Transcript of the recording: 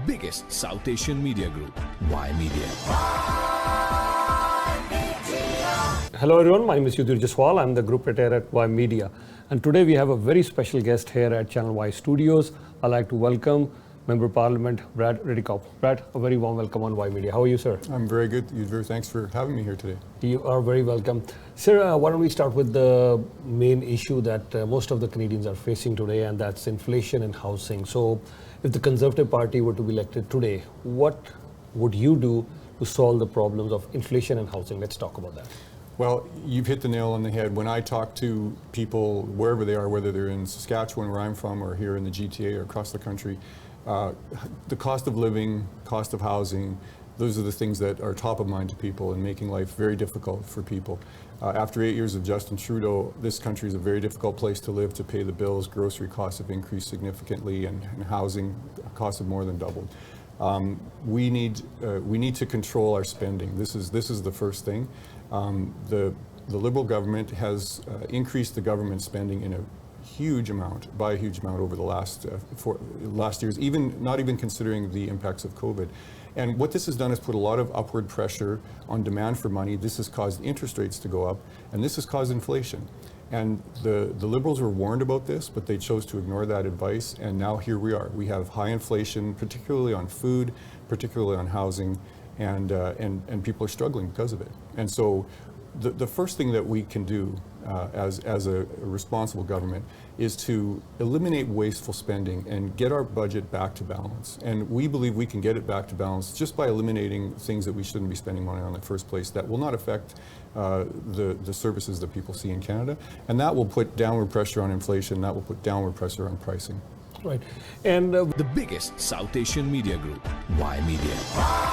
biggest South Asian media group, Ymedia. Hello everyone, my name is Yudhir Jaswal. I'm the group editor at Ymedia. And today we have a very special guest here at Channel Y Studios. I'd like to welcome Member of Parliament Brad Redekopp. Brad, a very warm welcome on Ymedia. How are you, sir? I'm very good, Yudhir. Thanks for having me here today. You are very welcome. Sir, why don't we start with the main issue that most of the Canadians are facing today, and that's inflation and housing. So if the Conservative Party were to be elected today, what would you do to solve the problems of inflation and housing? Let's talk about that. Well, you've hit the nail on the head. When I talk to people, wherever they are, whether they're in Saskatchewan, where I'm from, or here in the GTA or across the country, the cost of living, cost of housing, those are the things that are top of mind to people and making life very difficult for people. After 8 years of Justin Trudeau, this country is a very difficult place to live, to pay the bills. Grocery costs have increased significantly, and housing costs have more than doubled. We need to control our spending. This is the first thing. The Liberal government has increased the government spending in a huge amount over the last years, not even considering the impacts of COVID. And what this has done is put a lot of upward pressure on demand for money. This has caused interest rates to go up, and this has caused inflation. And the Liberals were warned about this, but they chose to ignore that advice, and now here we are. We have high inflation, particularly on food, particularly on housing, and people are struggling because of it. And so the first thing that we can do as a responsible government is to eliminate wasteful spending and get our budget back to balance. And we believe we can get it back to balance just by eliminating things that we shouldn't be spending money on in the first place that will not affect the services that people see in Canada. And that will put downward pressure on inflation, that will put downward pressure on pricing. Right. And The biggest South Asian media group, Ymedia.